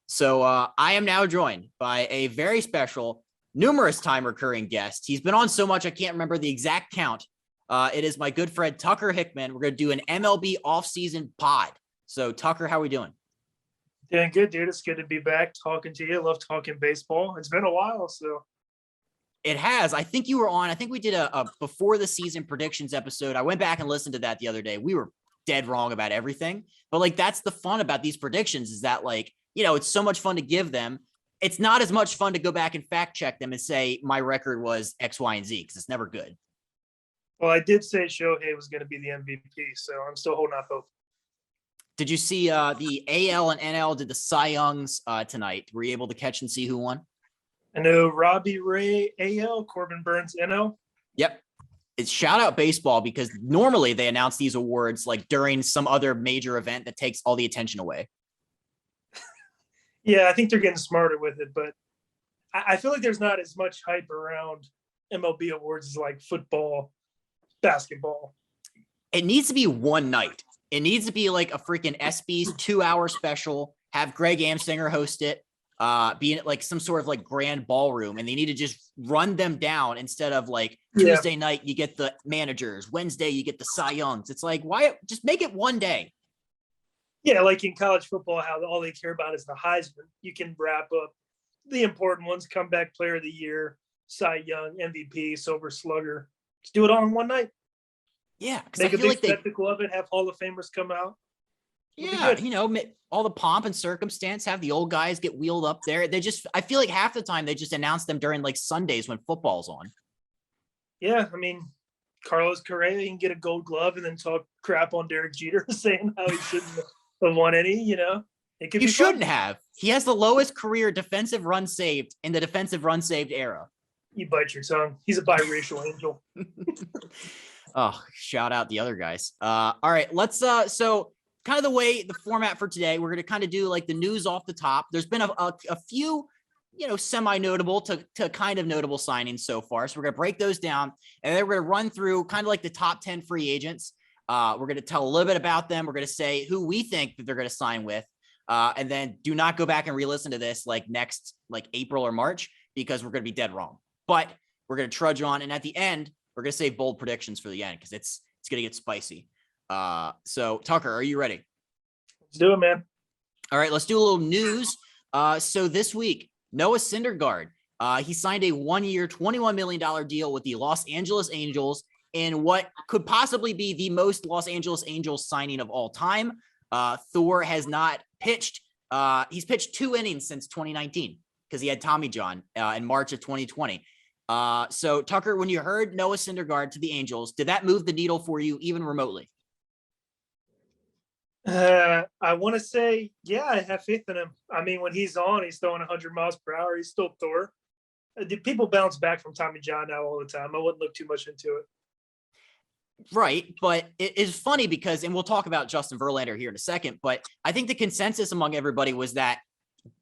So I am now joined by a very special, numerous time recurring guest. He's been on so much I can't remember the exact count. It is my good friend Tucker Hickman. We're going to do an MLB offseason pod. So Tucker, how are we doing? Doing good, dude. It's good to be back talking to you. Love talking baseball. It's been a while, so. It has. I think you were on. I think we did a before the season predictions episode. I went back and listened to that the other day. We were dead wrong about everything. But like that's the fun about these predictions is that it's so much fun to give them. It's not as much fun to go back and fact check them and say my record was X, Y, and Z because it's never good. Well, I did say Shohei was going to be the MVP, so I'm still holding out hope. Did you see the AL and NL did the Cy Youngs tonight? Were you able to catch and see who won? I know Robbie Ray AL, Corbin Burns NL. Yep. It's shout out baseball because normally they announce these awards like during some other major event that takes all the attention away. Yeah, I think they're getting smarter with it, but I feel like there's not as much hype around MLB awards as like football, basketball. It needs to be one night. It needs to be like a freaking ESPYs 2-hour special. Have Greg Amsinger host it. Be in like some sort of like grand ballroom, and they need to just run them down instead of like Tuesday night you get the managers, Wednesday you get the Cy Youngs. It's like, why just make it one day? Yeah, like in college football, how all they care about is the Heisman. You can wrap up the important ones: comeback player of the year, Cy Young, MVP, Silver Slugger. Just do it all in one night. Yeah, make a big spectacle of it. Have Hall of Famers come out. Yeah, all the pomp and circumstance, have the old guys get wheeled up there. I feel like half the time they just announce them during like Sundays when football's on. Yeah, I mean, Carlos Correa, you can get a gold glove and then talk crap on Derek Jeter saying how he shouldn't have won any, It could you be shouldn't fun. have. He has the lowest career defensive run saved in the defensive run saved era. You bite your tongue. He's a biracial angel. Oh, shout out the other guys. All right, let's so kind of the way the format for today, we're going to kind of do like the news off the top. There's been a few, semi-notable to kind of notable signings so far. So we're going to break those down, and then we're going to run through kind of like the top 10 free agents. We're going to tell a little bit about them. We're going to say who we think that they're going to sign with. And then do not go back and re-listen to this like next like April or March because we're going to be dead wrong. But we're going to trudge on. And at the end, we're going to save bold predictions for the end because it's going to get spicy. So Tucker, are you ready? Let's do it, man. All right, let's do a little news. So this week, Noah Syndergaard, he signed a 1-year, $21 million deal with the Los Angeles Angels in what could possibly be the most Los Angeles Angels signing of all time. Thor has not pitched. He's pitched 2 innings since 2019 because he had Tommy John in March of 2020. So Tucker, when you heard Noah Syndergaard to the Angels, did that move the needle for you even remotely? I want to say, yeah, I have faith in him. I mean, when he's on, he's throwing 100 miles per hour. He's still Thor. People bounce back from Tommy John now all the time. I wouldn't look too much into it. Right. But it is funny because, and we'll talk about Justin Verlander here in a second, but I think the consensus among everybody was that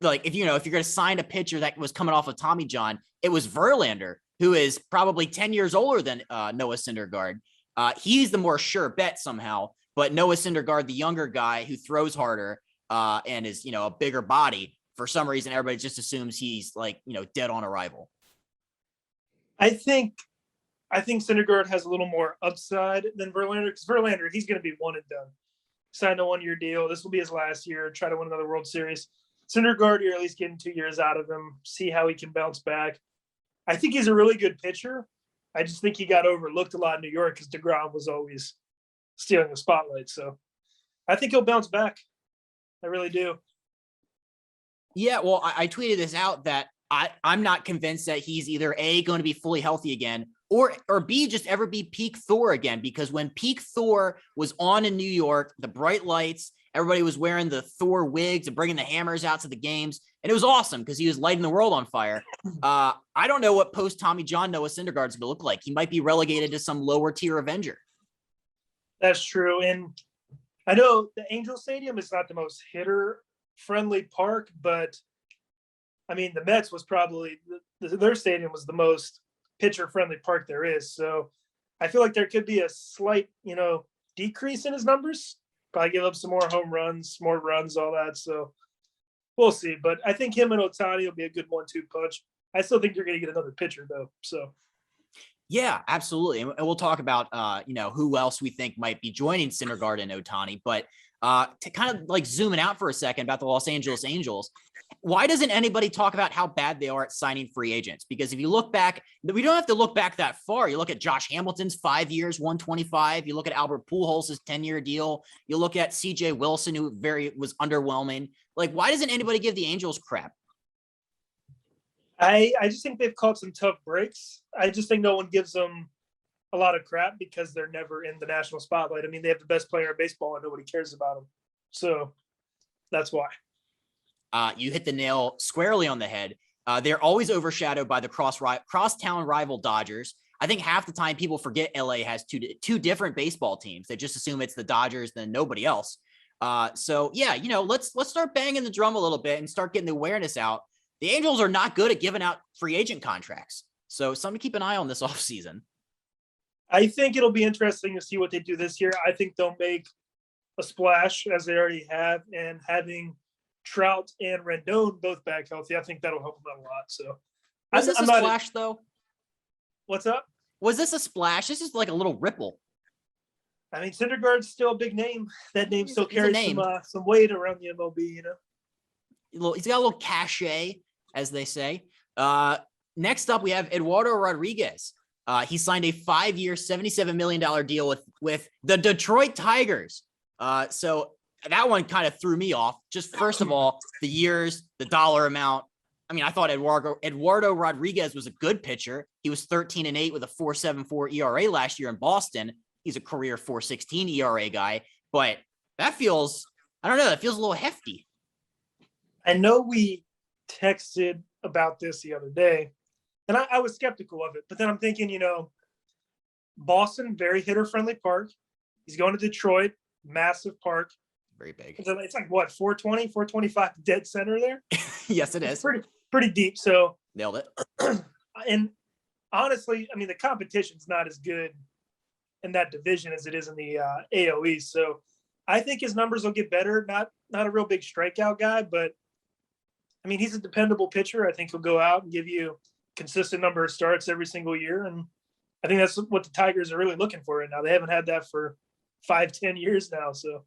like, if you're going to sign a pitcher that was coming off of Tommy John, it was Verlander, who is probably 10 years older than Noah Syndergaard. He's the more sure bet somehow, but Noah Syndergaard, the younger guy who throws harder and is, a bigger body, for some reason, everybody just assumes he's like, dead on arrival. I think Syndergaard has a little more upside than Verlander because Verlander, he's going to be one and done. Signed a 1-year deal. This will be his last year. Try to win another World Series. Syndergaard, you're at least getting 2 years out of him. See how he can bounce back. I think he's a really good pitcher. I just think he got overlooked a lot in New York because DeGrom was always stealing the spotlight. So I think he'll bounce back. I really do. Yeah, well, I tweeted this out that I'm not convinced that he's either A, going to be fully healthy again, or B, just ever be peak Thor again. Because when peak Thor was on in New York, the bright lights, everybody was wearing the Thor wigs and bringing the hammers out to the games. And it was awesome because he was lighting the world on fire. I don't know what post Tommy John Noah Syndergaard is going to look like. He might be relegated to some lower tier Avenger. That's true. And I know the Angel Stadium is not the most hitter-friendly park, but I mean, the Mets was probably their stadium was the most pitcher-friendly park there is. So I feel like there could be a slight, decrease in his numbers. Probably give up some more home runs, more runs, all that. So we'll see. But I think him and Ohtani will be a good 1-2 punch. I still think you're going to get another pitcher though. So. Yeah, absolutely. And we'll talk about, who else we think might be joining Syndergaard and Ohtani. But to kind of like zooming out for a second about the Los Angeles Angels, why doesn't anybody talk about how bad they are at signing free agents? Because if you look back, we don't have to look back that far. You look at Josh Hamilton's 5 years, 125. You look at Albert Pujols' 10-year deal. You look at CJ Wilson, who was underwhelming. Like, why doesn't anybody give the Angels crap? I just think they've caught some tough breaks. I just think no one gives them a lot of crap because they're never in the national spotlight. I mean, they have the best player in baseball and nobody cares about them. So that's why. You hit the nail squarely on the head. They're always overshadowed by the cross-town rival Dodgers. I think half the time people forget LA has two different baseball teams. They just assume it's the Dodgers than nobody else. So yeah, let's start banging the drum a little bit and start getting the awareness out. The Angels are not good at giving out free agent contracts. So something to keep an eye on this offseason. I think it'll be interesting to see what they do this year. I think they'll make a splash as they already have, and having Trout and Rendon both back healthy, I think that'll help them out a lot. So was this a splash though? What's up? Was this a splash? This is like a little ripple. I mean, Syndergaard's still a big name. That name still carries some weight around the MLB, He's got a little cachet, as they say. Next up, we have Eduardo Rodriguez. He signed a 5-year, $77 million deal with the Detroit Tigers. So that one kind of threw me off. Just first of all, the years, the dollar amount. I mean, I thought Eduardo Rodriguez was a good pitcher. He was 13-8 with a 4.74 ERA last year in Boston. He's a career 4.16 ERA guy, but that feels a little hefty. I know we texted about this the other day, and I was skeptical of it, but then I'm thinking, Boston, very hitter-friendly park. He's going to Detroit, massive park. Very big. It's like, what, 420, 425 dead center there? Yes, it is. It's pretty deep, so. Nailed it. And honestly, I mean, the competition's not as good in that division as it is in the AOE, so I think his numbers will get better. Not a real big strikeout guy, but I mean, he's a dependable pitcher. I think he'll go out and give you a consistent number of starts every single year. And I think that's what the Tigers are really looking for right now. They haven't had that for 5-10 years now. So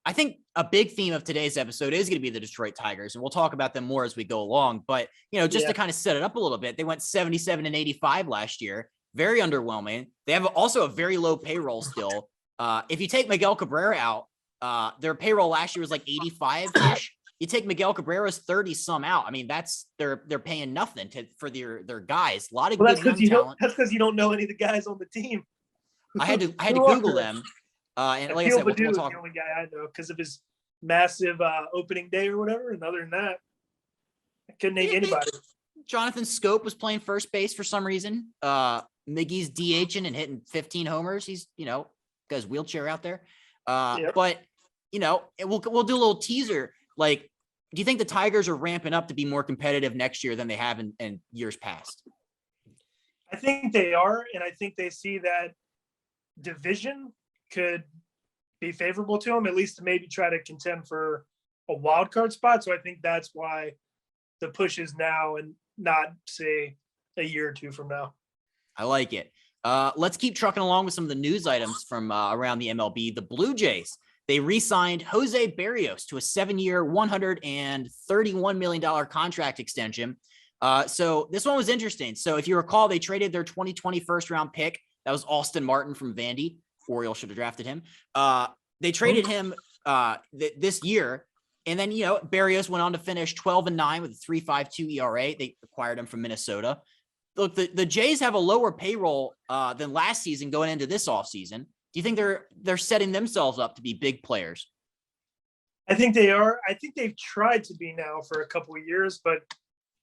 I think a big theme of today's episode is going to be the Detroit Tigers, and we'll talk about them more as we go along. But, just to kind of set it up a little bit, they went 77-85 last year. Very underwhelming. They have also a very low payroll still. If you take Miguel Cabrera out, their payroll last year was like 85-ish. You take Miguel Cabrera's 30-some out. I mean, they're paying nothing for their guys. A lot of good young talent. That's because you don't know any of the guys on the team. I had to Google them. And like I said, we'll talk. The only guy I know because of his massive opening day or whatever. And other than that, I couldn't name anybody. Jonathan Scope was playing first base for some reason. Miggy's DHing and hitting 15 homers. He's got his wheelchair out there. But we'll do a little teaser. Like, do you think the Tigers are ramping up to be more competitive next year than they have in years past? I think they are, and I think they see that division could be favorable to them, at least to maybe try to contend for a wild card spot. So I think that's why the push is now and not, say, a year or two from now. I like it. Let's keep trucking along with some of the news items from around the MLB. The Blue Jays. They re-signed Jose Berrios to a 7-year, $131 million contract extension. So this one was interesting. So if you recall, they traded their 2020 first-round pick. That was Austin Martin from Vandy. Orioles should have drafted him. They traded him this year. And then, Berrios went on to finish 12-9 with a 3.52 ERA. They acquired him from Minnesota. Look, the Jays have a lower payroll than last season going into this offseason. Do you think they're setting themselves up to be big players? I think they are. I think they've tried to be now for a couple of years, but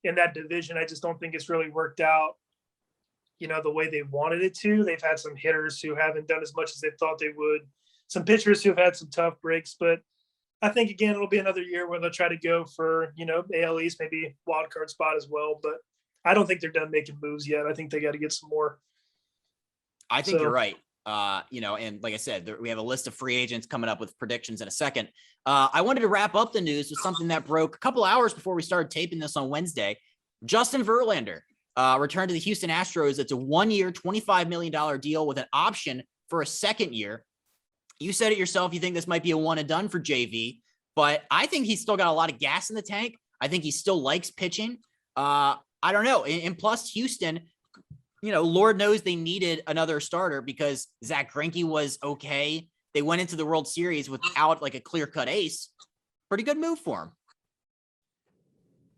in that division, I just don't think it's really worked out, the way they wanted it to. They've had some hitters who haven't done as much as they thought they would, some pitchers who have had some tough breaks, but I think, again, it'll be another year where they'll try to go for, AL East, maybe wild card spot as well, but I don't think they're done making moves yet. I think they got to get some more. I think you're right. And like I said, we have a list of free agents coming up with predictions in a second. I wanted to wrap up the news with something that broke a couple hours before we started taping this on Wednesday. Justin Verlander returned to the Houston Astros. It's a 1-year, $25 million deal with an option for a second year. You said it yourself. You think this might be a one and done for JV, but I think he's still got a lot of gas in the tank. I think he still likes pitching. I don't know. And plus Houston, Lord knows they needed another starter because Zach Greinke was okay. They went into the World Series without like a clear-cut ace. Pretty good move for him.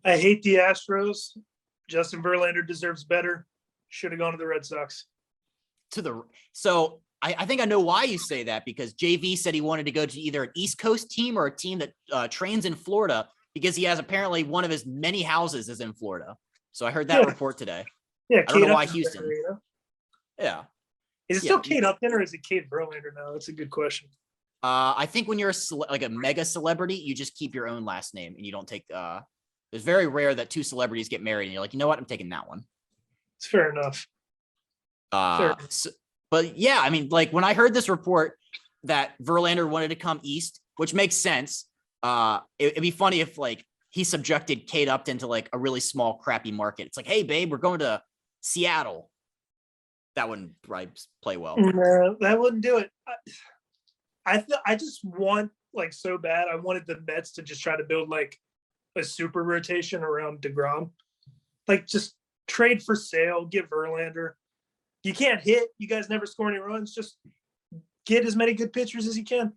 I hate the Astros. Justin Verlander deserves better. Should have gone to the Red Sox. So I think I know why you say that, because JV said he wanted to go to either an East Coast team or a team that trains in Florida, because he has apparently one of his many houses is in Florida. So I heard that report today. Yeah, I don't know why Houston. There, Yeah. Is it still Kate Upton or is it Kate Verlander now? That's a good question. I think when you're like a mega celebrity, you just keep your own last name and you don't take it's very rare that two celebrities get married and you're like, you know what? I'm taking that one. It's fair enough. But yeah, I mean, like when I heard this report that Verlander wanted to come east, which makes sense. It'd be funny if like he subjected Kate Upton to like a really small, crappy market. It's like, hey, babe, we're going to Seattle. That wouldn't probably play well. No, that wouldn't do it. I just want like so bad. I wanted the Mets to just try to build like a super rotation around DeGrom. Like just trade for sale, get Verlander. You can't hit. You guys never score any runs. Just get as many good pitchers as you can.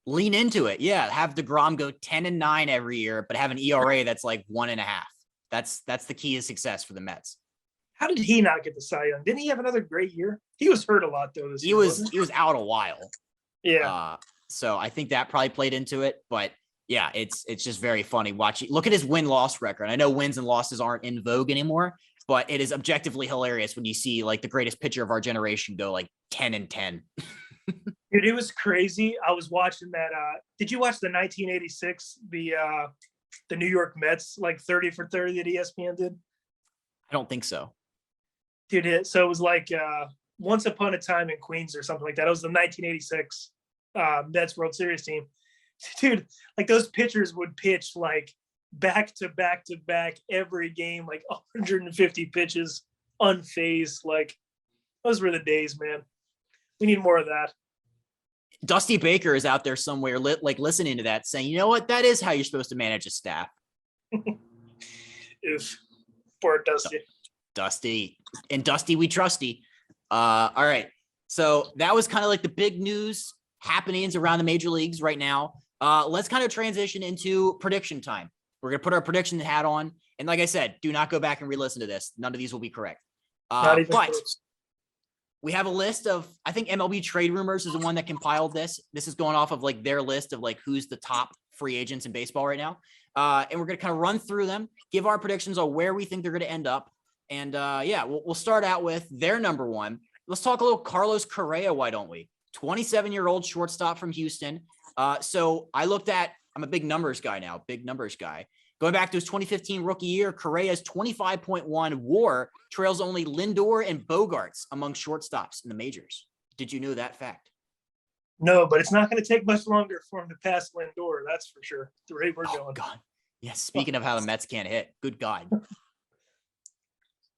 Lean into it. Yeah. Have DeGrom go 10-9 every year, but have an ERA that's like 1.5. That's the key to success for the Mets. How did he not get the Cy Young? Didn't he have another great year? He was hurt a lot though this year. He was out a while. Yeah. So I think that probably played into it. But yeah, it's just very funny watching. Look at his win-loss record. I know wins and losses aren't in vogue anymore, but it is objectively hilarious when you see like the greatest pitcher of our generation go like 10-10. Dude, it was crazy. I was watching that. Did you watch the 1986, the New York Mets, like 30 for 30 that ESPN did? I don't think so. Dude, so it was like Once Upon a Time in Queens or something like that. It was the 1986 Mets World Series team. Dude, like those pitchers would pitch like back to back to back every game, like 150 pitches, unfazed. Like those were the days, man. We need more of that. Dusty Baker is out there somewhere like listening to that saying, you know what? That is how you're supposed to manage a staff. If poor Dusty. Dusty. And Dusty, we trusty. All right. So that was kind of like the big news happenings around the major leagues right now. Let's kind of transition into prediction time. We're going to put our prediction hat on. And like I said, do not go back and re-listen to this. None of these will be correct. But close. We have a list of, I think MLB Trade Rumors is the one that compiled this. This is going off of like their list of like who's the top free agents in baseball right now. And we're going to kind of run through them, give our predictions on where we think they're going to end up. And we'll start out with their number one. Let's talk a little Carlos Correa. Why don't we? 27-year-old shortstop from Houston. So I'm a big numbers guy now, big numbers guy. Going back to his 2015 rookie year, Correa's 25.1 WAR trails only Lindor and Bogarts among shortstops in the majors. Did you know that fact? No, but it's not going to take much longer for him to pass Lindor. That's for sure. The rate we're going. God. Yeah. Speaking of how the Mets can't hit, good God.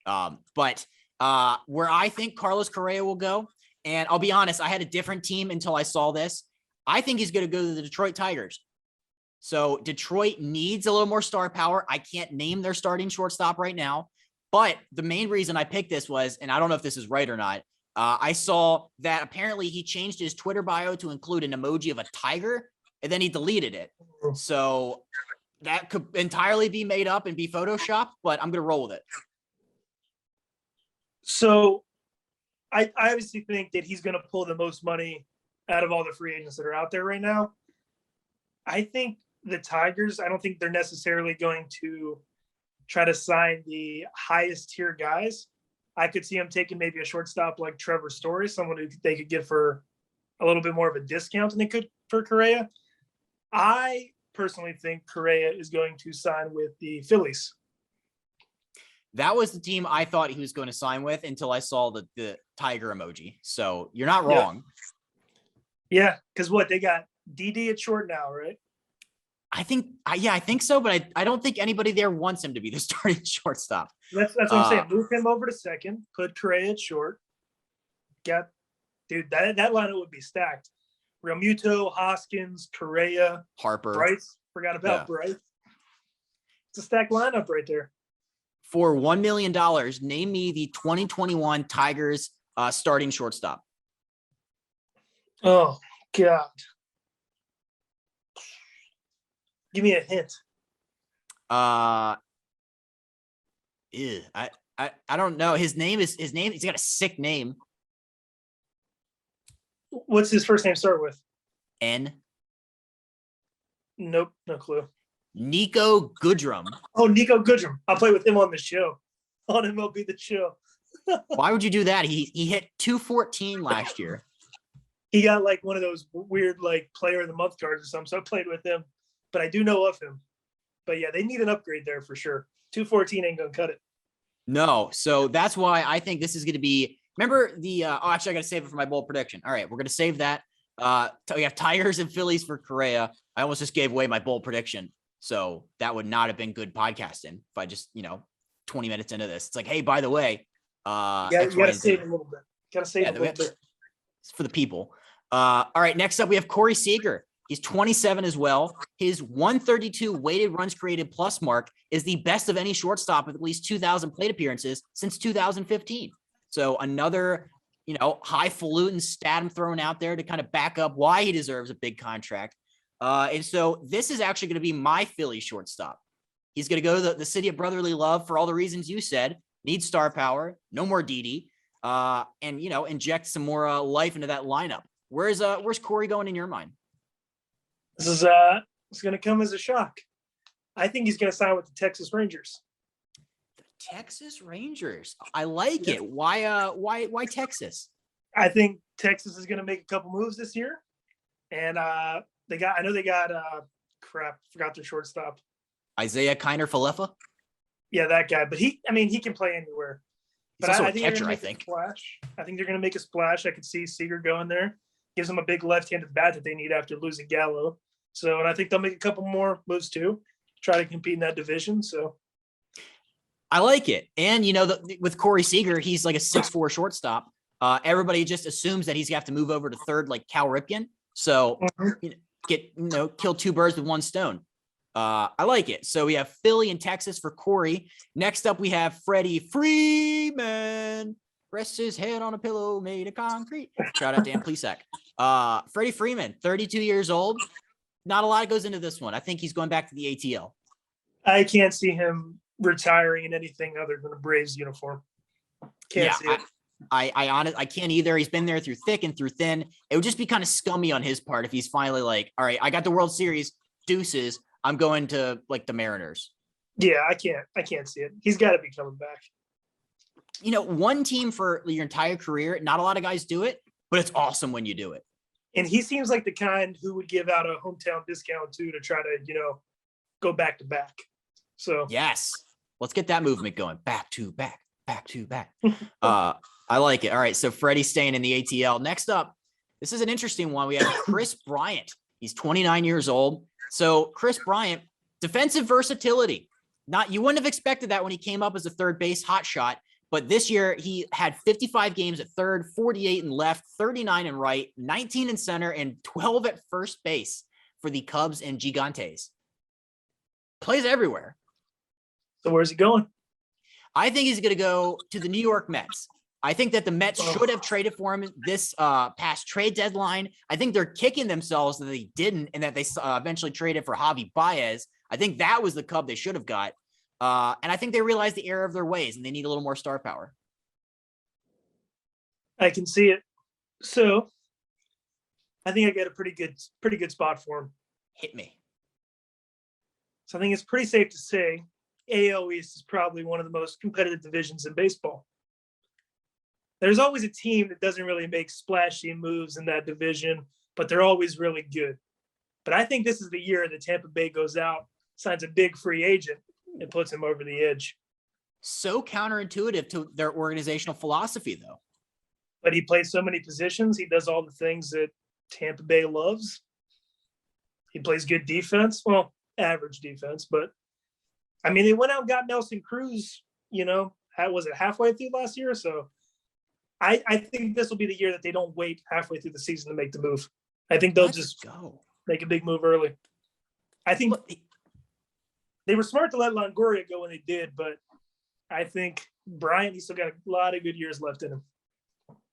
But where I think Carlos Correa will go, and I'll be honest, I had a different team until I saw this. I think he's going to go to the Detroit Tigers. So Detroit needs a little more star power. I can't name their starting shortstop right now, but the main reason I picked this was, and I don't know if this is right or not, I saw that apparently he changed his Twitter bio to include an emoji of a tiger, and then he deleted it. So that could entirely be made up and be Photoshopped, but I'm going to roll with it. So I obviously think that he's going to pull the most money out of all the free agents that are out there right now. I think the Tigers, I don't think they're necessarily going to try to sign the highest tier guys. I could see them taking maybe a shortstop like Trevor Story, someone who they could get for a little bit more of a discount than they could for Correa. I personally think Correa is going to sign with the Phillies. That was the team I thought he was going to sign with until I saw the tiger emoji. So you're not wrong. Yeah, because what, they got DD at short now, right? I think so, but I don't think anybody there wants him to be the starting shortstop. That's what I'm saying. Move him over to second, put Correa at short. That lineup would be stacked. Realmuto, Hoskins, Correa, Harper. Bryce. Forgot about Bryce. It's a stacked lineup right there. For $1 million, name me the 2021 Tigers starting shortstop. Oh, God. Give me a hint. I don't know. He's got a sick name. What's his first name start with? N. Nope, no clue. Nico Goodrum. Oh, Nico Goodrum. I'll play with him on the show. On MLB The Show. Why would you do that? He hit 214 last year. He got like one of those weird like player of the month cards or something. So I played with him, but I do know of him. But yeah, they need an upgrade there for sure. 214 ain't gonna cut it. No, so that's why I think this is going to be. Remember the? Actually, I got to save it for my bold prediction. All right, we're going to save that. We have Tigers and Phillies for Correa. I almost just gave away my bold prediction, so that would not have been good podcasting if I just 20 minutes into this. It's like, hey, by the way, you gotta save a little bit. Gotta save a little bit. It's for the people. All right, next up we have Corey Seager. He's 27 as well. His 132 weighted runs created plus mark is the best of any shortstop with at least 2,000 plate appearances since 2015. So another, highfalutin stat I'm throwing out there to kind of back up why he deserves a big contract. And so this is actually going to be my Philly shortstop. He's going to go to the city of brotherly love for all the reasons you said. Needs star power, no more Didi, and inject some more life into that lineup. Where's Corey going in your mind? This is it's going to come as a shock. I think he's going to sign with the Texas Rangers. The Texas Rangers. I like it. Why Texas? I think Texas is going to make a couple moves this year, and they got forgot their shortstop. Isaiah Kiner-Falefa. Yeah, that guy. But he can play anywhere. He's also a catcher, I think. I think they're going to make a splash. I could see Seeger going there. Gives them a big left-handed bat that they need after losing Gallo. So, and I think they'll make a couple more moves too, try to compete in that division. So, I like it. And, with Corey Seager, he's like a 6'4" shortstop. Everybody just assumes that he's going to have to move over to third like Cal Ripken. So, kill two birds with one stone. I like it. So we have Philly and Texas for Corey. Next up, we have Freddy Freeman. Rests his head on a pillow made of concrete. Shout out Dan Plesac. Freddy Freeman, 32 years old. Not a lot goes into this one. I think he's going back to the ATL. I can't see him retiring in anything other than a Braves uniform. Can't see it. I can't either. He's been there through thick and through thin. It would just be kind of scummy on his part if he's finally like, all right, I got the World Series, deuces. I'm going to like the Mariners. Yeah, I can't see it. He's got to be coming back. One team for your entire career, not a lot of guys do it, but it's awesome when you do it. And he seems like the kind who would give out a hometown discount too to try to, go back to back. So yes, let's get that movement going. Back to back, back to back. I like it. All right. So Freddie's staying in the ATL. Next up, this is an interesting one. We have Chris Bryant. He's 29 years old. So Chris Bryant, defensive versatility. You wouldn't have expected that when he came up as a third base hotshot. But this year, he had 55 games at third, 48 in left, 39 in right, 19 in center, and 12 at first base for the Cubs and Gigantes. Plays everywhere. So where's he going? I think he's going to go to the New York Mets. I think that the Mets should have traded for him this past trade deadline. I think they're kicking themselves that they didn't and that they eventually traded for Javi Bias. I think that was the Cub they should have got. And I think they realize the error of their ways and they need a little more star power. I can see it. So I think I got a pretty good spot for him. Hit me. So I think it's pretty safe to say AL East is probably one of the most competitive divisions in baseball. There's always a team that doesn't really make splashy moves in that division, but they're always really good. But I think this is the year that Tampa Bay goes out, signs a big free agent, and puts him over the edge. So counterintuitive to their organizational philosophy, though. But he plays so many positions. He does all the things that Tampa Bay loves. He plays good defense. Well, average defense, but I mean, they went out and got Nelson Cruz, was it halfway through last year? So I think this will be the year that they don't wait halfway through the season to make the move. I think they'll just go make a big move early. I think they were smart to let Longoria go when they did, but I think Bryant, he's still got a lot of good years left in him.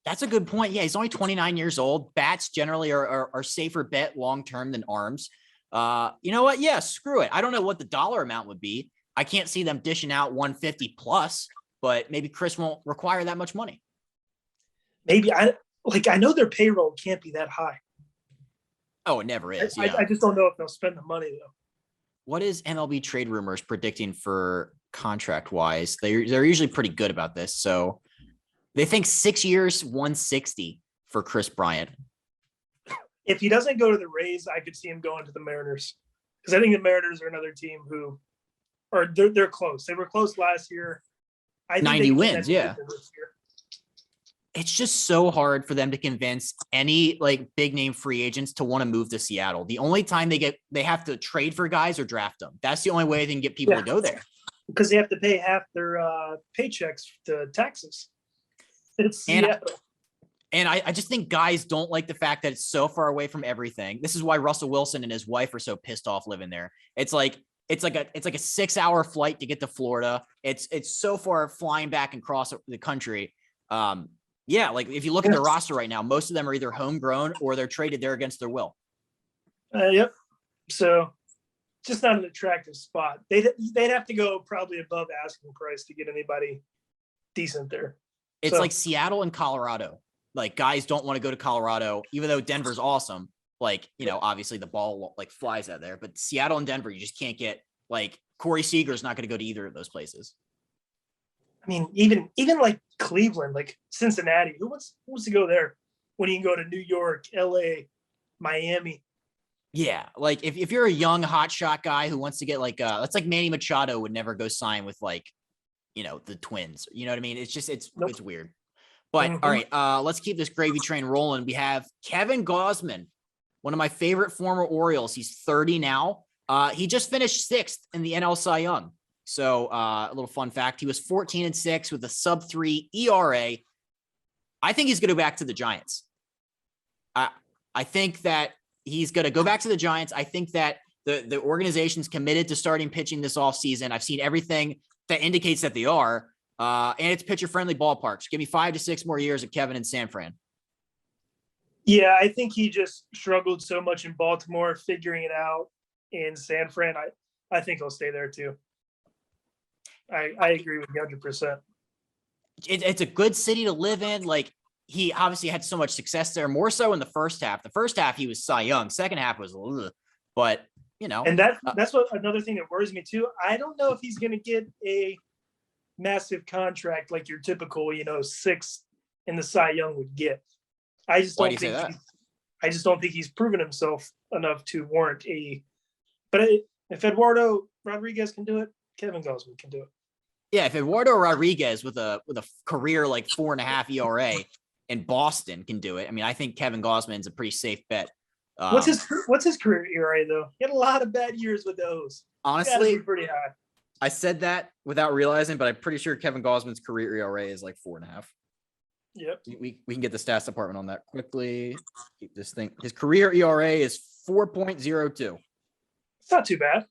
That's a good point. Yeah, he's only 29 years old. Bats generally are safer bet long-term than arms. You know what? Yeah, screw it. I don't know what the dollar amount would be. I can't see them dishing out 150 plus, but maybe Chris won't require that much money. Maybe I know their payroll can't be that high. Oh, it never is. I just don't know if they'll spend the money though. What is MLB trade rumors predicting for contract wise? They're usually pretty good about this. So they think 6 years, 160 for Chris Bryant. If he doesn't go to the Rays, I could see him going to the Mariners, because I think the Mariners are another team who are they're close. They were close last year. 90 wins, yeah. It's just so hard for them to convince any big name free agents to want to move to Seattle. The only time they have to trade for guys or draft them. That's the only way they can get people to go there. Because they have to pay half their paychecks to taxes. It's Seattle. And I just think guys don't like the fact that it's so far away from everything. This is why Russell Wilson and his wife are so pissed off living there. It's like a 6-hour flight to get to Florida. It's so far flying back and across the country. Yeah, if you look at the roster right now, most of them are either homegrown or they're traded there against their will. Yep. So just not an attractive spot. They'd have to go probably above asking price to get anybody decent there. It's like Seattle and Colorado. Guys don't want to go to Colorado, even though Denver's awesome. Obviously the ball flies out there, but Seattle and Denver, you just can't get Corey Seager's not going to go to either of those places. I mean, even Cleveland, Cincinnati, who wants to go there when you can go to New York, LA, Miami? Yeah. If you're a young hotshot guy who wants to get that's like Manny Machado would never go sign with the Twins. You know what I mean? It's just, it's weird. But all right, let's keep this gravy train rolling. We have Kevin Gausman, one of my favorite former Orioles. He's 30 now. He just finished 6th in the NL Cy Young. So a little fun fact, he was 14-6 with a sub-3 ERA. I think he's going to go back to the Giants. I think that he's going to go back to the Giants. I think that the organization's committed to starting pitching this offseason. I've seen everything that indicates that they are. And it's pitcher-friendly ballparks. Give me 5 to 6 more years of Kevin in San Fran. Yeah, I think he just struggled so much in Baltimore, figuring it out in San Fran. I think he'll stay there too. I agree with you 100%. It's a good city to live in. He obviously had so much success there, more so in the first half. The first half, he was Cy Young. Second half was, but And that's what another thing that worries me too. I don't know if he's going to get a massive contract like your typical, 6th in the Cy Young would get. I just don't think he's proven himself enough to warrant but if Eduardo Rodriguez can do it, Kevin Gausman can do it. Yeah, if Eduardo Rodriguez with a career 4.5 ERA in Boston can do it, I mean, I think Kevin Gausman's a pretty safe bet. What's his career ERA though? He had a lot of bad years with those. Honestly, pretty high. I said that without realizing, but I'm pretty sure Kevin Gausman's career ERA is 4.5. Yep. We can get the stats department on that quickly. Keep this thing. His career ERA is 4.02. It's not too bad.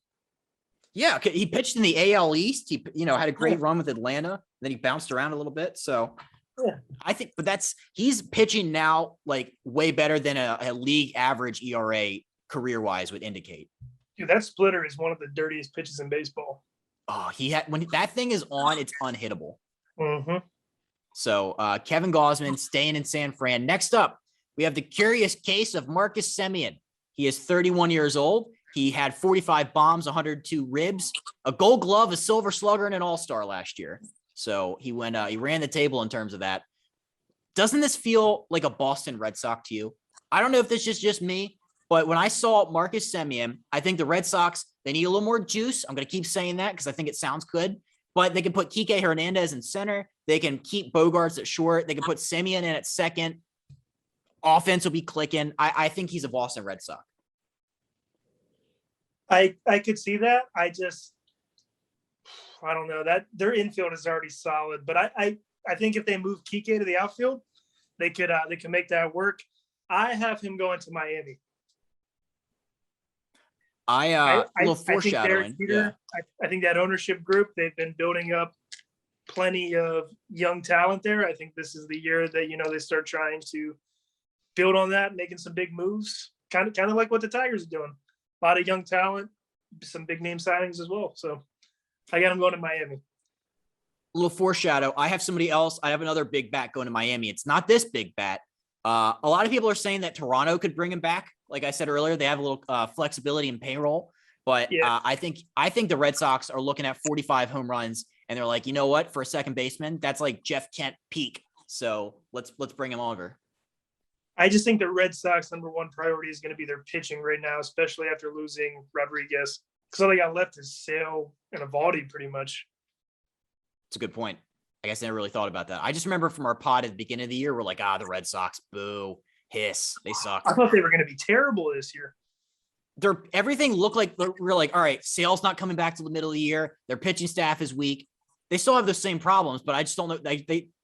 Yeah, he pitched in the AL East. He, had a great run with Atlanta. Then he bounced around a little bit. So yeah. I think, but he's pitching now way better than a league average ERA career-wise would indicate. Dude, that splitter is one of the dirtiest pitches in baseball. Oh, when that thing is on, it's unhittable. Mm-hmm. So Kevin Gausman staying in San Fran. Next up, we have the curious case of Marcus Simeon. He is 31 years old. He had 45 bombs, 102 ribs, a Gold Glove, a Silver Slugger, and an All-Star last year. So he ran the table in terms of that. Doesn't this feel like a Boston Red Sox to you? I don't know if this is just me, but when I saw Marcus Simeon, I think the Red Sox, they need a little more juice. I'm going to keep saying that because I think it sounds good. but they can put Kike Hernandez in center. They can keep Bogarts at short. They can put Simeon in at second. Offense will be clicking. I think he's a Boston Red Sox. I could see that. I don't know that their infield is already solid, but I think if they move Kike to the outfield, they can make that work. I have him going to Miami. A little foreshadowing. I think that ownership group, they've been building up plenty of young talent there. I think this is the year that, they start trying to build on that, making some big moves, kind of like what the Tigers are doing. A lot of young talent, some big name signings as well. So I got him going to Miami. A little foreshadow. I have somebody else. I have another big bat going to Miami. It's not this big bat. A lot of people are saying that Toronto could bring him back. Like I said earlier, they have a little flexibility in payroll, but I think the Red Sox are looking at 45 home runs, and they're like, you know what? For a second baseman, that's like Jeff Kent peak. So let's bring him over. I just think the Red Sox number one priority is going to be their pitching right now, especially after losing Rodriguez. Because all they got left is Sale and Evaldi, pretty much. It's a good point. I guess I never really thought about that. I just remember from our pod at the beginning of the year, we're like, the Red Sox, boo, hiss, they suck. I thought they were going to be terrible this year. Everything looked like we're like, all right, Sale's not coming back till the middle of the year. Their pitching staff is weak. They still have the same problems, but I just don't know.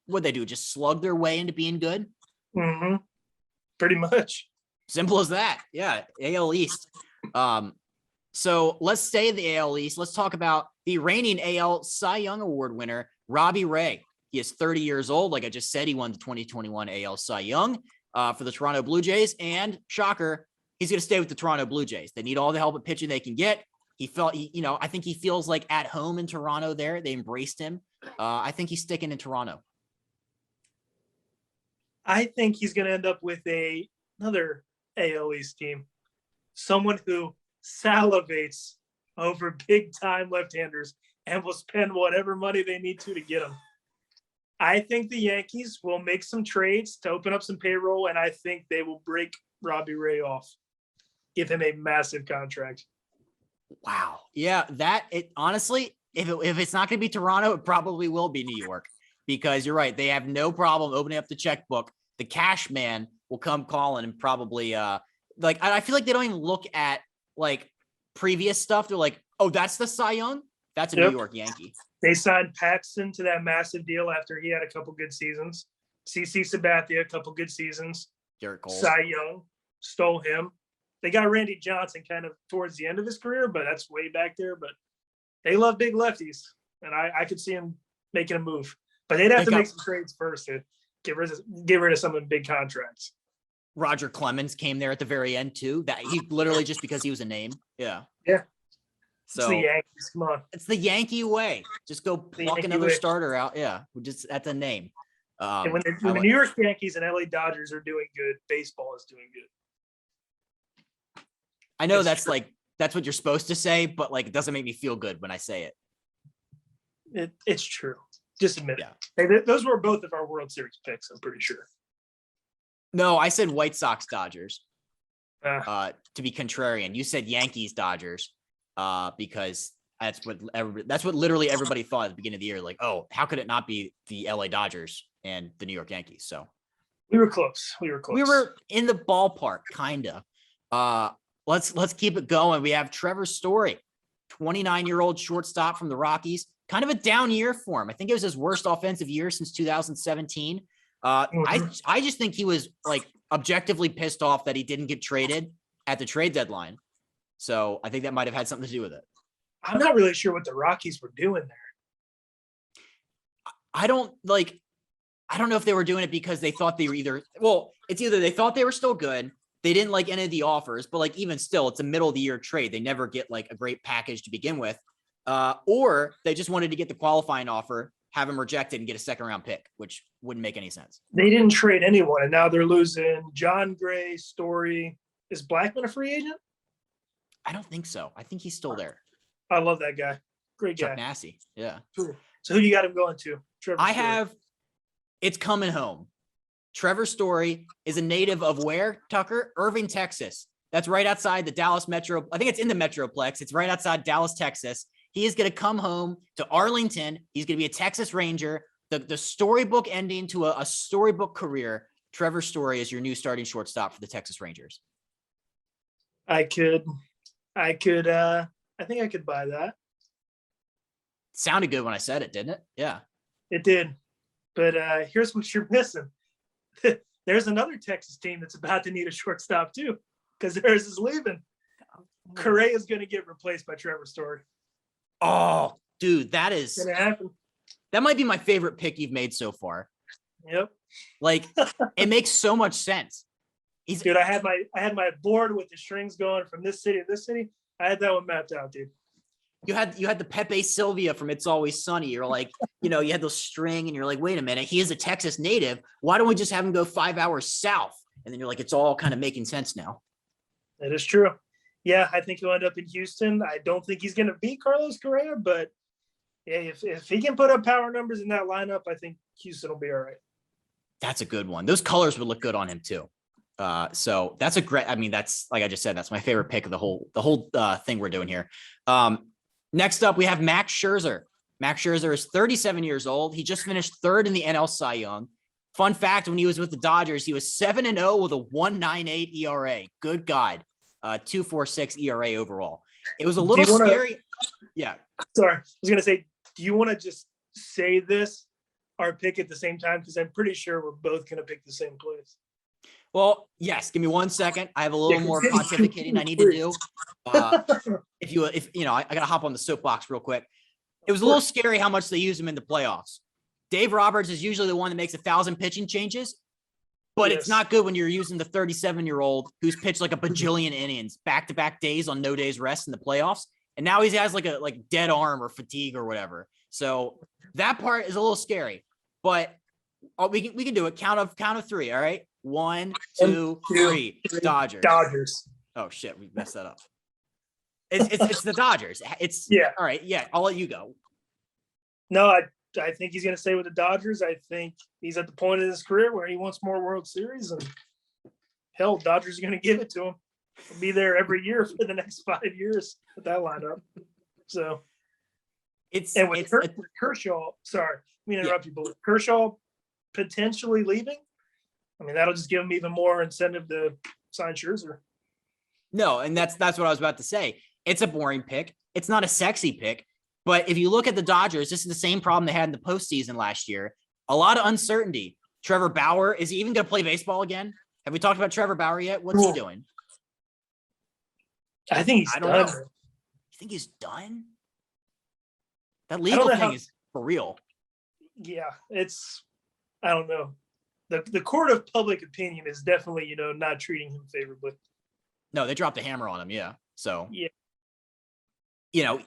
What'd they do? Just slug their way into being good? Mm-hmm. Pretty much. Simple as that. Yeah. AL East. So let's stay in the AL East. Let's talk about the reigning AL Cy Young Award winner, Robbie Ray. He is 30 years old. Like I just said, he won the 2021 AL Cy Young for the Toronto Blue Jays. And shocker, he's going to stay with the Toronto Blue Jays. They need all the help at pitching they can get. I think he feels like at home in Toronto there. They embraced him. I think he's sticking in Toronto. I think he's going to end up with another AL East team. Someone who salivates over big-time left-handers and will spend whatever money they need to get them. I think the Yankees will make some trades to open up some payroll, and I think they will break Robbie Ray off, give him a massive contract. Wow. Yeah, honestly, if it's not going to be Toronto, it probably will be New York. Because you're right. They have no problem opening up the checkbook. The cash man will come calling and probably I feel like they don't even look at like previous stuff. They're like, oh, that's the Cy Young. That's a New York Yankee. They signed Paxton to that massive deal after he had a couple good seasons. CC Sabathia, a couple good seasons. Garrett Cole. Cy Young stole him. They got Randy Johnson kind of towards the end of his career, but that's way back there. But they love big lefties, and I could see him making a move. But they'd have to make some trades first to get rid of some of the big contracts. Roger Clemens came there at the very end too. That he literally just because he was a name. Yeah. Yeah. So it's the Yankees. Come on. It's the Yankee way. Just go pluck another starter out. Yeah. That's a name. And when the New York Yankees and LA Dodgers are doing good, baseball is doing good. I know that's what you're supposed to say, but like it doesn't make me feel good when I say it. It's true. Just admit it. Hey, those were both of our World Series picks, I'm pretty sure. No, I said White Sox Dodgers. To be contrarian. You said Yankees Dodgers because that's what literally everybody thought at the beginning of the year. Like, oh, how could it not be the LA Dodgers and the New York Yankees? So we were close. We were in the ballpark, kind of. Let's keep it going. We have Trevor Story, 29-year-old shortstop from the Rockies. Kind of a down year for him. I think it was his worst offensive year since 2017. I just think he was like objectively pissed off that he didn't get traded at the trade deadline. So I think that might have had something to do with it. I'm not really sure what the Rockies were doing there. I don't know if they were doing it because they thought they were it's either they thought they were still good. They didn't like any of the offers, but like even still, it's a middle of the year trade. They never get like a great package to begin with. Or they just wanted to get the qualifying offer, have him rejected and get a second round pick, which wouldn't make any sense. They didn't trade anyone, and now they're losing John Gray, Story. Is Blackman a free agent? I don't think so. I think he's still there. I love that guy. Great guy. Chuck Massey. Yeah. So who do you got him going to? It's coming home. Trevor Story is a native of where, Tucker? Irving, Texas. That's right outside the Dallas Metro. I think it's in the Metroplex. It's right outside Dallas, Texas. He is going to come home to Arlington. He's going to be a Texas Ranger. The storybook ending to a storybook career. Trevor Story is your new starting shortstop for the Texas Rangers. I think I could buy that. Sounded good when I said it, didn't it? Yeah. It did. But here's what you're missing. There's another Texas team that's about to need a shortstop too, because theirs is leaving. Correa is going to get replaced by Trevor Story. Oh, dude, that is going to happen. That might be my favorite pick you've made so far. Yep. Like, it makes so much sense. Dude, I had my board with the strings going from this city to this city. I had that one mapped out, dude. You had the Pepe Sylvia from It's Always Sunny. You're like, you had those string and you're like, wait a minute, he is a Texas native. Why don't we just have him go 5 hours south? And then you're like, it's all kind of making sense now. That is true. Yeah, I think he'll end up in Houston. I don't think he's going to beat Carlos Correa, but yeah, if he can put up power numbers in that lineup, I think Houston will be all right. That's a good one. Those colors would look good on him too. So that's a great, that's, like I just said, that's my favorite pick of the whole thing we're doing here. Next up, we have Max Scherzer. Max Scherzer is 37 years old. He just finished third in the NL Cy Young. Fun fact, when he was with the Dodgers, he was 7-0 with a 1.98 ERA. Good God. 2.46 ERA overall. It was a little scary. Yeah. Sorry. I was going to say, do you want to just say this, our pick at the same time? Because I'm pretty sure we're bogot to pick the same place. Well, yes. Give me 1 second. I have a little more pontificating I need to do. I got to hop on the soapbox real quick. It was a little scary how much they use him in the playoffs. Dave Roberts is usually the one that makes 1,000 pitching changes, but It's not good when you're using the 37-year-old who's pitched like a bajillion innings back-to-back days on no days rest in the playoffs. And now he has like a dead arm or fatigue or whatever. So that part is a little scary, but we can do it. Count of three. All right. 1, 2, 3. Dodgers. Oh shit. We messed that up. It's the Dodgers. All right. Yeah. I'll let you go. No, I think he's going to stay with the Dodgers. I think he's at the point in his career where he wants more World Series, and hell, Dodgers are going to give it to him. He'll be there every year for the next 5 years with that lineup. So with Kershaw, sorry, let me interrupt you, but with Kershaw potentially leaving, that'll just give him even more incentive to sign Scherzer. No, and that's what I was about to say. It's a boring pick. It's not a sexy pick. But if you look at the Dodgers, this is the same problem they had in the postseason last year. A lot of uncertainty. Trevor Bauer, is he even going to play baseball again? Have we talked about Trevor Bauer yet? What's he doing? I think he's done. Know. You think he's done? That legal thing is for real. Yeah, I don't know. The court of public opinion is definitely, not treating him favorably. No, they dropped a hammer on him. Yeah. So, yeah.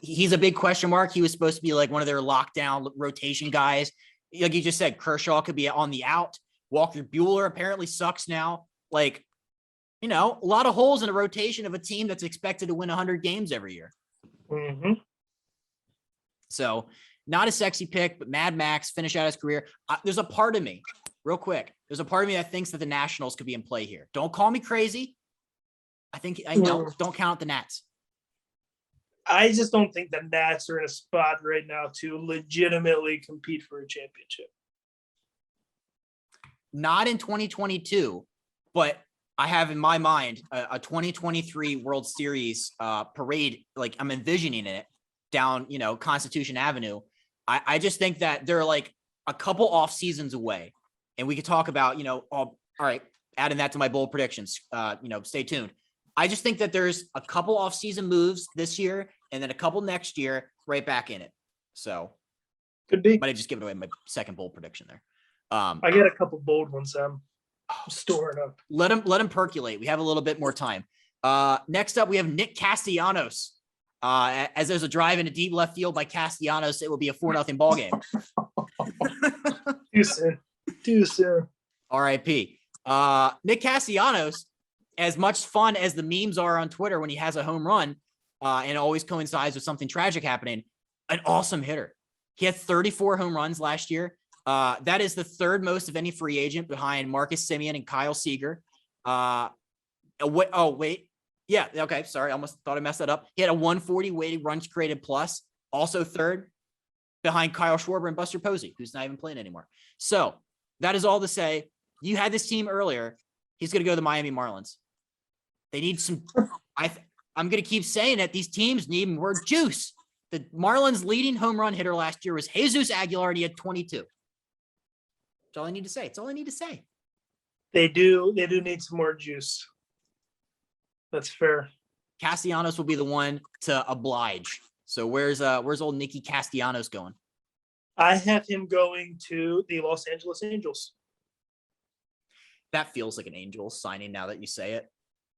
He's a big question mark. He was supposed to be like one of their lockdown rotation guys. Like you just said, Kershaw could be on the out. Walker Buehler apparently sucks now. Like, a lot of holes in a rotation of a team that's expected to win 100 games every year. Mm-hmm. So not a sexy pick, but Mad Max finish out his career. There's a part of me, real quick. There's a part of me that thinks that the Nationals could be in play here. Don't call me crazy. Don't count the Nats. I just don't think the Nats are in a spot right now to legitimately compete for a championship. Not in 2022, but I have in my mind a 2023 World Series parade. Like I'm envisioning it down, Constitution Avenue. I just think that they're like a couple off seasons away, and we could talk about, all right, adding that to my bold predictions. Stay tuned. I just think that there's a couple off-season moves this year and then a couple next year right back in it. So could be. Might have just given away my second bold prediction there. I got a couple bold ones. I'm storing up. Let him percolate. We have a little bit more time. Next up, we have Nick Castellanos. As there's a drive in a deep left field by Castellanos, it will be a 4-0 ball game. Too soon. R.I.P. Nick Castellanos. As much fun as the memes are on Twitter when he has a home run and always coincides with something tragic happening, an awesome hitter. He had 34 home runs last year. That is the third most of any free agent behind Marcus Simeon and Kyle Seeger. Wait. Yeah. Okay. Sorry. I almost thought I messed that up. He had a 140 weighted runs created plus. also third behind Kyle Schwarber and Buster Posey, who's not even playing anymore. So that is all to say, you had this team earlier. He's going to go to the Miami Marlins. They need some, I'm going to keep saying it. These teams need more juice. The Marlins' leading home run hitter last year was Jesus Aguilar, and he had 22. That's all I need to say. It's all I need to say. They do need some more juice. That's fair. Castellanos will be the one to oblige. So where's old Nicky Castellanos going? I have him going to the Los Angeles Angels. That feels like an Angels signing now that you say it.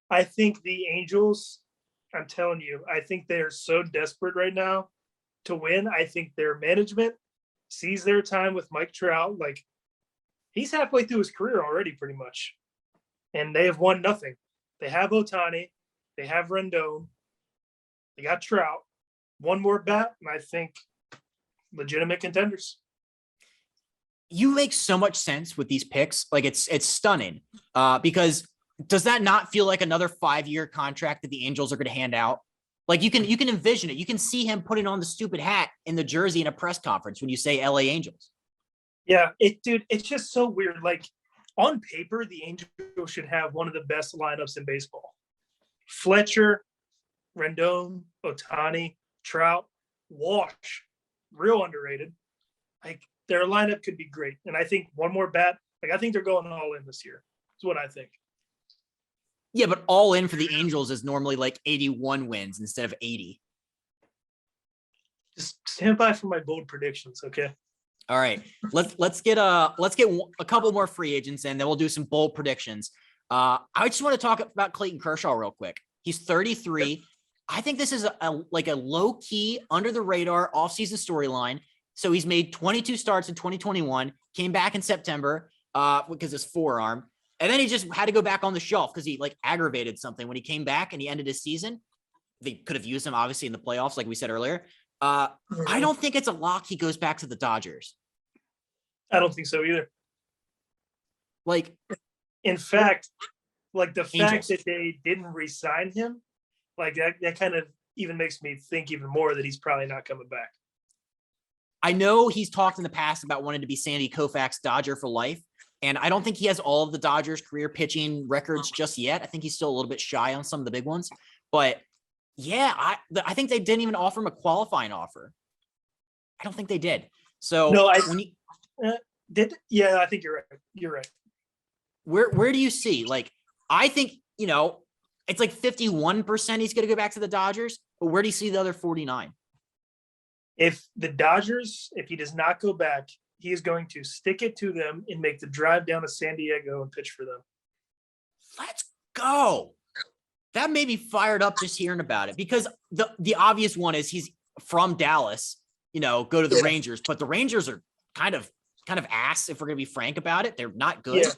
I think the Angels, I'm telling you, I think they're so desperate right now to win. I think their management sees their time with Mike Trout. Like, he's halfway through his career already, pretty much. And they have won nothing. They have Ohtani. They have Rendon. They got Trout. One more bat, and I think legitimate contenders. You make so much sense with these picks. Like, it's stunning. Because does that not feel like another 5-year contract that the Angels are going to hand out? Like, you can envision it. You can see him putting on the stupid hat in the jersey in a press conference when you say LA Angels. Yeah, it's just so weird. Like, on paper, the Angels should have one of the best lineups in baseball. Fletcher, Rendon, Ohtani, Trout, Walsh, real underrated. Like, their lineup could be great. And I think one more bat, like, I think they're going all in this year. That's what I think. Yeah, but all in for the Angels is normally like 81 wins instead of 80. Just stand by for my bold predictions, okay? All right, let's get a couple more free agents in, then we'll do some bold predictions. I just want to talk about Clayton Kershaw real quick. He's 33. I think this is a low key, under the radar offseason storyline. So he's made 22 starts in 2021, came back in September because his forearm, and then he just had to go back on the shelf because he aggravated something when he came back and he ended his season. They could have used him obviously in the playoffs, like we said earlier. I don't think it's a lock he goes back to the Dodgers. I don't think so either. Like, in fact, like the Angels. fact that they didn't re-sign him, like that kind of even makes me think even more that he's probably not coming back. I know he's talked in the past about wanting to be Sandy Koufax Dodger for life. And I don't think he has all of the Dodgers career pitching records just yet. I think he's still a little bit shy on some of the big ones, but yeah, I think they didn't even offer him a qualifying offer. I don't think they did. So no, I think you're right. You're right. Where do you see? Like, I think, it's like 51% he's going to go back to the Dodgers, but where do you see the other 49? If the Dodgers, if he does not go back, he is going to stick it to them and make the drive down to San Diego and pitch for them. Let's go. That made me fired up just hearing about it, because the obvious one is he's from Dallas, go to the Rangers, but the Rangers are kind of ass, if we're going to be frank about it. They're not good. Yeah.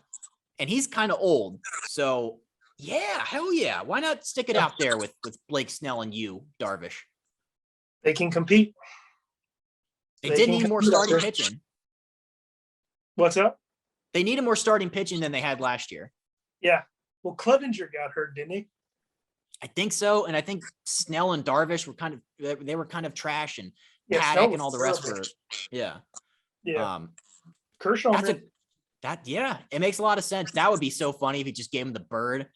And he's kind of old. So yeah, hell yeah. Why not stick it out there with Blake Snell and Darvish? They can compete. They did need more starting pitching. What's up? They needed more starting pitching than they had last year. Yeah. Well, Clevenger got hurt, didn't he? I think so. And I think Snell and Darvish were kind of trash, and Paddock and all the rest were. Yeah. Yeah. Kershaw. It makes a lot of sense. That would be so funny if he just gave him the bird.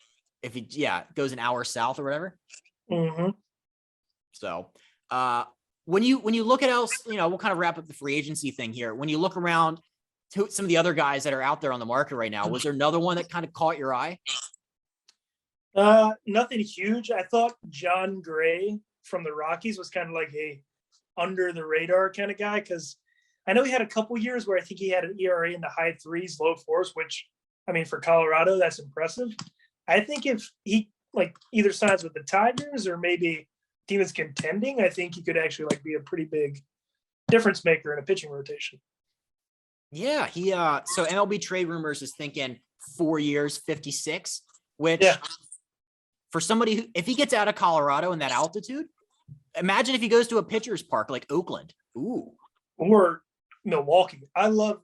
If he goes an hour south or whatever. Mm-hmm. So when you look at else, we'll kind of wrap up the free agency thing here. When you look around to some of the other guys that are out there on the market right now, was there another one that kind of caught your eye? Nothing huge. I thought John Gray from the Rockies was kind of like a under the radar kind of guy, because I know he had a couple years where I think he had an ERA in the high 3s, low 4s, which, I mean, for Colorado, that's impressive. I think if he either signs with the Tigers or maybe team is contending, I think he could actually be a pretty big difference maker in a pitching rotation. Yeah, he so MLB Trade Rumors is thinking 4 years, 56, which for somebody who, if he gets out of Colorado in that altitude, imagine if he goes to a pitcher's park like Oakland. Ooh. Or Milwaukee. I love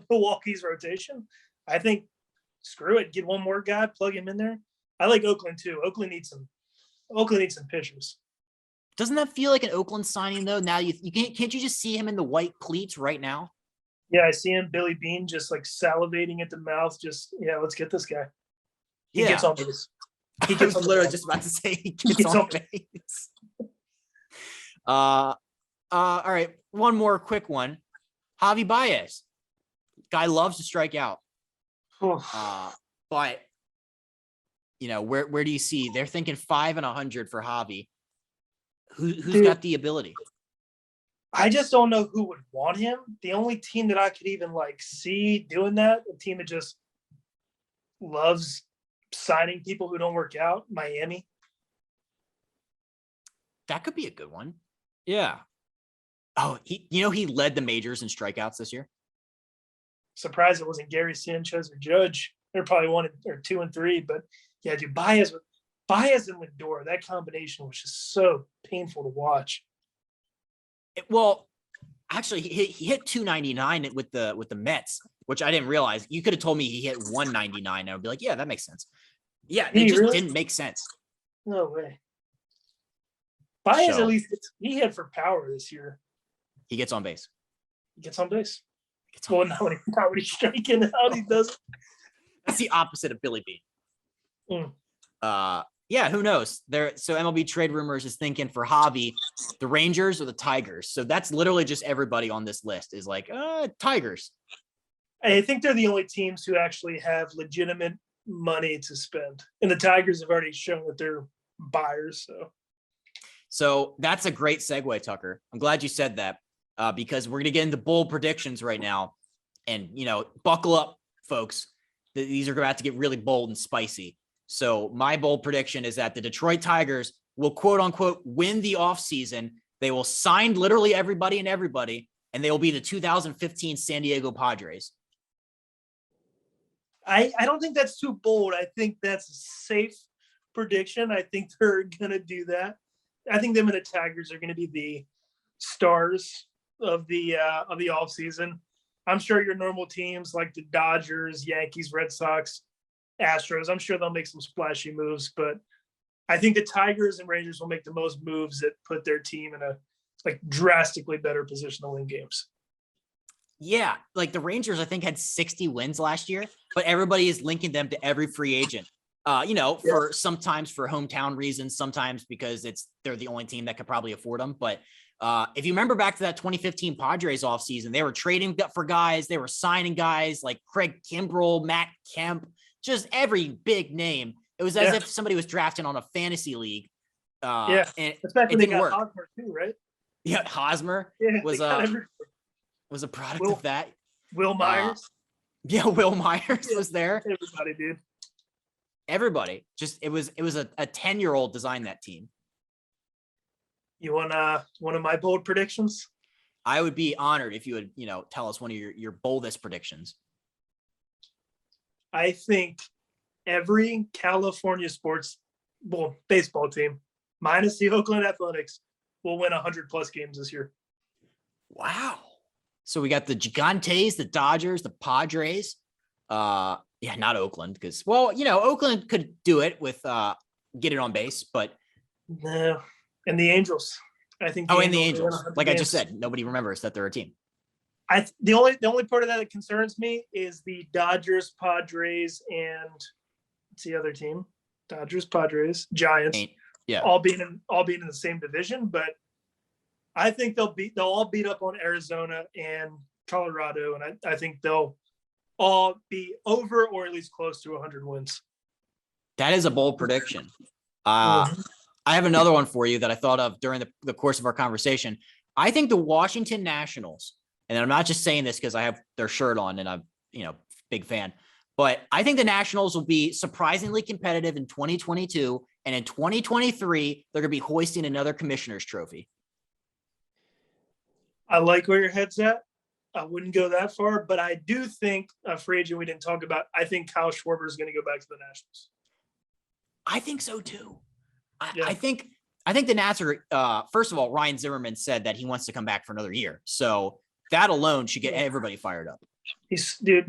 Milwaukee's rotation. I think screw it, get one more guy, plug him in there. I like Oakland too. Oakland needs some pitchers. Doesn't that feel like an Oakland signing though? Now you can't you just see him in the white cleats right now? Yeah, I see him, Billy Bean, just like salivating at the mouth. Just let's get this guy. He gets on base. He gets literally just about to say he gets on base. All right, one more quick one. Javi Bias, guy loves to strike out. But where do you see? They're thinking 5 and 100 for Javi. Who's got the ability? I just don't know who would want him. The only team that I could even see doing that, a team that just loves signing people who don't work out, Miami. That could be a good one. Yeah. Oh, he led the majors in strikeouts this year. Surprised it wasn't Gary Sanchez or Judge. They're probably 1 or 2 and 3, but yeah, dude, Bias and Lindor, that combination was just so painful to watch. Well, actually, he hit 299 with the Mets, which I didn't realize. You could have told me he hit 199. I would be like, yeah, that makes sense. Yeah, it just didn't make sense. No way. Bias, at least he hit for power this year. He gets on base. Not when he's striking out, he doesn't. That's the opposite of Billy Bean. Yeah, who knows? So MLB Trade Rumors is thinking for Javi, the Rangers or the Tigers. So that's literally just everybody on this list is like, Tigers. I think they're the only teams who actually have legitimate money to spend. And the Tigers have already shown that they're buyers. So that's a great segue, Tucker. I'm glad you said that because we're going to get into bold predictions right now. And, buckle up, folks. These are about to get really bold and spicy. So my bold prediction is that the Detroit Tigers will quote unquote win the offseason. They will sign literally everybody, and they will be the 2015 San Diego Padres. I don't think that's too bold. I think that's a safe prediction. I think they're going to do that. I think them and the Tigers are going to be the stars of the offseason. I'm sure your normal teams like the Dodgers, Yankees, Red Sox, Astros, I'm sure they'll make some splashy moves, but I think the Tigers and Rangers will make the most moves that put their team in a drastically better position to win games. Yeah, the Rangers, I think, had 60 wins last year, but everybody is linking them to every free agent. For sometimes for hometown reasons, sometimes because they're the only team that could probably afford them. But if you remember back to that 2015 Padres offseason, they were trading for guys, they were signing guys like Craig Kimbrell, Matt Kemp, just every big name. It was as if somebody was drafting on a fantasy league. And it didn't work. Hosmer too, right? Yeah, Hosmer was a product of that. Will Myers. Will Myers was there. Everybody, dude. Everybody. Just it was a 10-year-old designed that team. You want one of my bold predictions? I would be honored if you would, tell us one of your boldest predictions. I think every California baseball team, minus the Oakland Athletics, will win 100+ games this year. Wow. So we got the Gigantes, the Dodgers, the Padres. Not Oakland because, Oakland could do it with get it on base, but no. And the Angels. I think. And the Angels. Like I just said, nobody remembers that they're a team. The only part of that concerns me is the Dodgers, Padres, and what's the other team? Dodgers, Padres, Giants. All being in the same division, but I think they'll all beat up on Arizona and Colorado, and I think they'll all be over or at least close to 100 wins. That is a bold prediction. I have another one for you that I thought of during the course of our conversation. I think the Washington Nationals, and I'm not just saying this because I have their shirt on and I'm, big fan, but I think the Nationals will be surprisingly competitive in 2022. And in 2023, they're going to be hoisting another commissioner's trophy. I like where your head's at. I wouldn't go that far, but I do think a free agent we didn't talk about. I think Kyle Schwarber is going to go back to the Nationals. I think so too. I think the Nats are, first of all, Ryan Zimmerman said that he wants to come back for another year. So that alone should get everybody fired up. He's the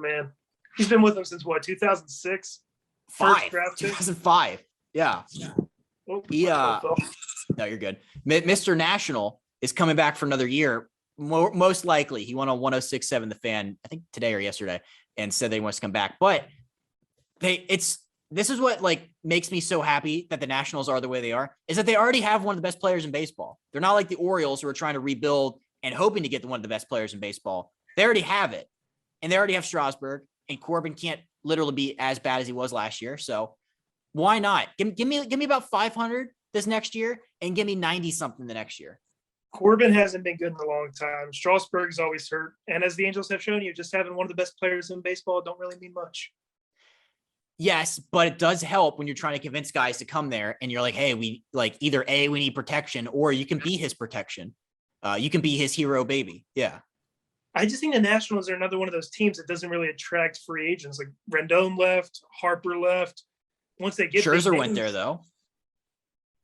man. He's been with them since what, 2006? 2005. Yeah. No, you're good. Mr. National is coming back for another year. Most likely. He went on 106.7 The Fan, I think today or yesterday, and said they wants to come back. But this is what like makes me so happy that the Nationals are the way they are, is that they already have one of the best players in baseball. They're not like the Orioles who are trying to rebuild and hoping to get one of the best players in baseball. They already have it. And they already have Strasburg, and Corbin can't literally be as bad as he was last year. So why not? Give me about 500 this next year and give me 90 something the next year. Corbin hasn't been good in a long time. Strasburg's always hurt. And as the Angels have shown you, just having one of the best players in baseball don't really mean much. Yes, but it does help when you're trying to convince guys to come there and you're like, hey, we like either A, we need protection, or you can be his protection. You can be his hero baby. Yeah. I just think the Nationals are another one of those teams that doesn't really attract free agents. Like Rendon left, Harper left. Once they get Scherzer went there though.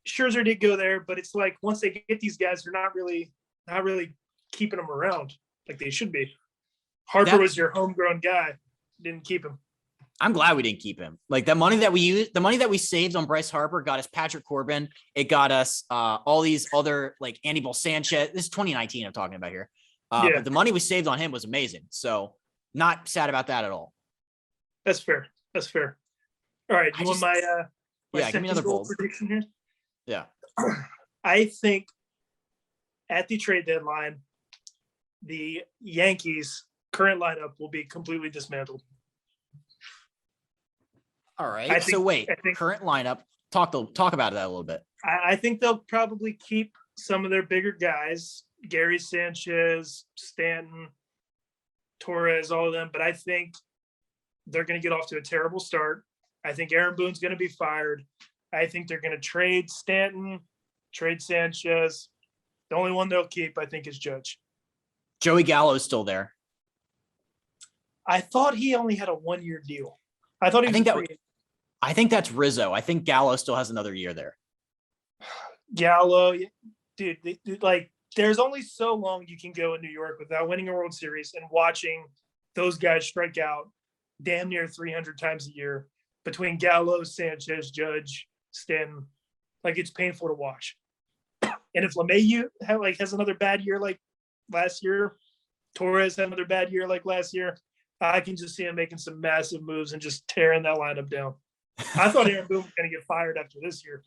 Scherzer did go there, but it's like once they get these guys, they're not really keeping them around like they should be. Harper was your homegrown guy. Didn't keep him. I'm glad we didn't keep him. Like the money that we saved on Bryce Harper got us Patrick Corbin. It got us all these other like Anibal Sanchez. This is 2019 I'm talking about here. But the money we saved on him was amazing. So not sad about that at all. That's fair. All right. You want my give me another bold prediction here? Yeah. I think at the trade deadline, the Yankees' current lineup will be completely dismantled. All right. Current lineup. Talk about that a little bit. I think they'll probably keep some of their bigger guys, Gary Sanchez, Stanton, Torres, all of them. But I think they're going to get off to a terrible start. I think Aaron Boone's going to be fired. I think they're going to trade Stanton, trade Sanchez. The only one they'll keep, I think, is Judge. Joey Gallo's still there. I thought he only had a 1-year deal. I think that's Rizzo. I think Gallo still has another year there. Gallo, dude, like there's only so long you can go in New York without winning a World Series and watching those guys strike out damn near 300 times a year between Gallo, Sanchez, Judge, Stanton. Like it's painful to watch. And if LeMahieu has another bad year like last year, Torres had another bad year like last year, I can just see him making some massive moves and just tearing that lineup down. I thought Aaron Boone was going to get fired after this year.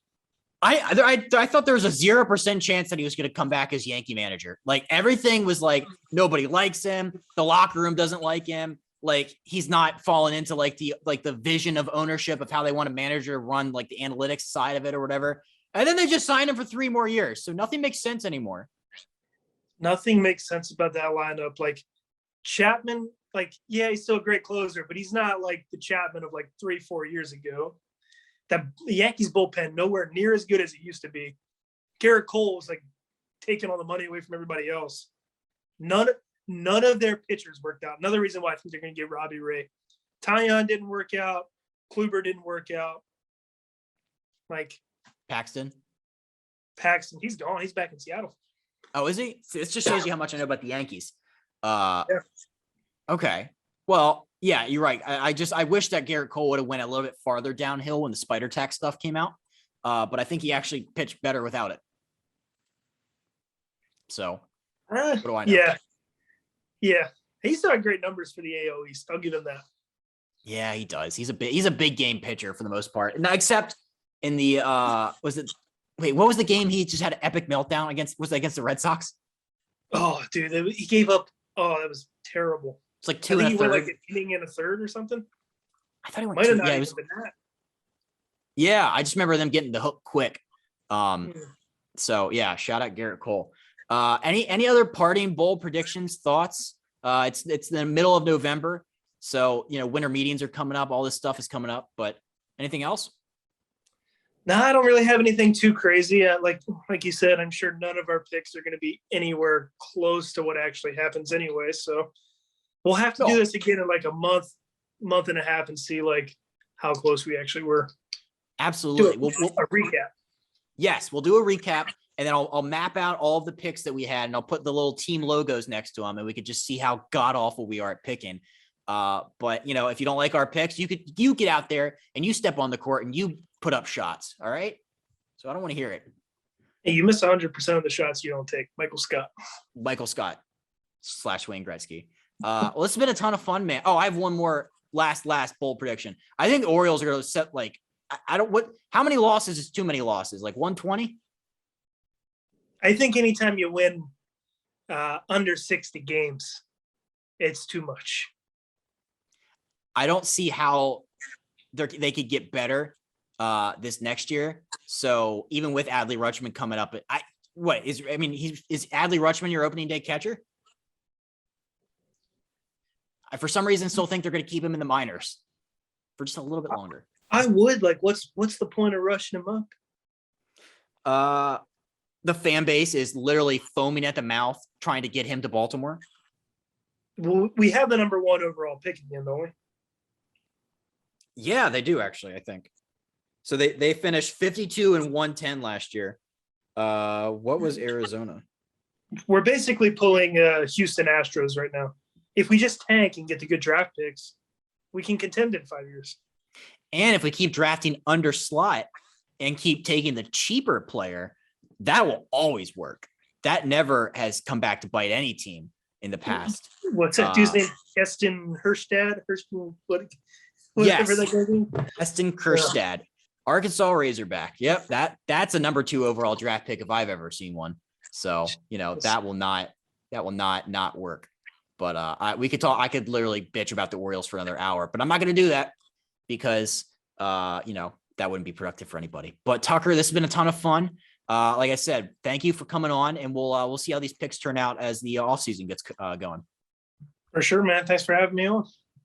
I thought there was a 0% chance that he was going to come back as Yankee manager. Like everything was like, nobody likes him. The locker room doesn't like him. Like he's not falling into like the vision of ownership of how they want a manager to run like the analytics side of it or whatever. And then they just signed him for 3 more years. So nothing makes sense anymore. Nothing makes sense about that lineup. Like Chapman, like, yeah, he's still a great closer, but he's not like the Chapman of like 3-4 years ago. The Yankees bullpen nowhere near as good as it used to be. Garrett Cole was like taking all the money away from everybody else. None of their pitchers worked out. Another reason why I think they're going to get Robbie Ray. Tyon didn't work out. Kluber didn't work out. Like Paxton, he's gone. He's back in Seattle. Oh, is he? It just shows you how much I know about the Yankees. Yeah. Okay. Well, yeah, you're right. I wish that Garrett Cole would have went a little bit farther downhill when the spider tack stuff came out. But I think he actually pitched better without it. So what do I know? Yeah. He still had great numbers for the AL East. I'll give him that. Yeah, he does. He's a big game pitcher for the most part. Now, except in the what was the game he just had an epic meltdown against? Was it against the Red Sox? Oh, dude, he gave up. Oh, that was terrible. It's like 2 1/3. Went like an inning and a third or something. I thought he went Might 2. have not Yeah, even been that. Yeah, I just remember them getting the hook quick. So yeah, shout out Garrett Cole. Any other parting bold predictions, thoughts? It's the middle of November, so winter meetings are coming up. All this stuff is coming up, but anything else? No, I don't really have anything too crazy. Like you said, I'm sure none of our picks are going to be anywhere close to what actually happens anyway. So we'll have to do this again in like a month and a half and see like how close we actually were. Absolutely. We'll a recap. Yes, we'll do a recap, and then I'll map out all of the picks that we had, and I'll put the little team logos next to them, and we could just see how god awful we are at picking. But if you don't like our picks, you get out there and you step on the court and you put up shots. All right. So I don't want to hear it. Hey, you miss 100% of the shots you don't take. Michael Scott / Wayne Gretzky. Well, it's been a ton of fun, man. Oh, I have one more last bold prediction. I think the Orioles are going to set like, how many losses is too many losses? Like 120? I think anytime you win under 60 games, it's too much. I don't see how they could get better this next year. So even with Adley Rutschman coming up, is Adley Rutschman your opening day catcher? I, for some reason, still think they're going to keep him in the minors for just a little bit longer. I would. Like, what's the point of rushing him up? The fan base is literally foaming at the mouth trying to get him to Baltimore. Well, we have the number 1 overall pick again, don't we? Yeah, they do actually, I think. So they finished 52 and 110 last year. What was Arizona? We're basically pulling Houston Astros right now. If we just tank and get the good draft picks, we can contend in 5 years. And if we keep drafting under slot and keep taking the cheaper player, that will always work. That never has come back to bite any team in the past. What's that dude's name? Eston Herstad? Yes. Eston Kerstad. Arkansas Razorback. Yep. That's a number 2 overall draft pick if I've ever seen one. So, that will not work. But I could literally bitch about the Orioles for another hour, but I'm not going to do that because, that wouldn't be productive for anybody. But Tucker, this has been a ton of fun. Like I said, thank you for coming on, and we'll see how these picks turn out as the offseason gets going. For sure, man. Thanks for having me on.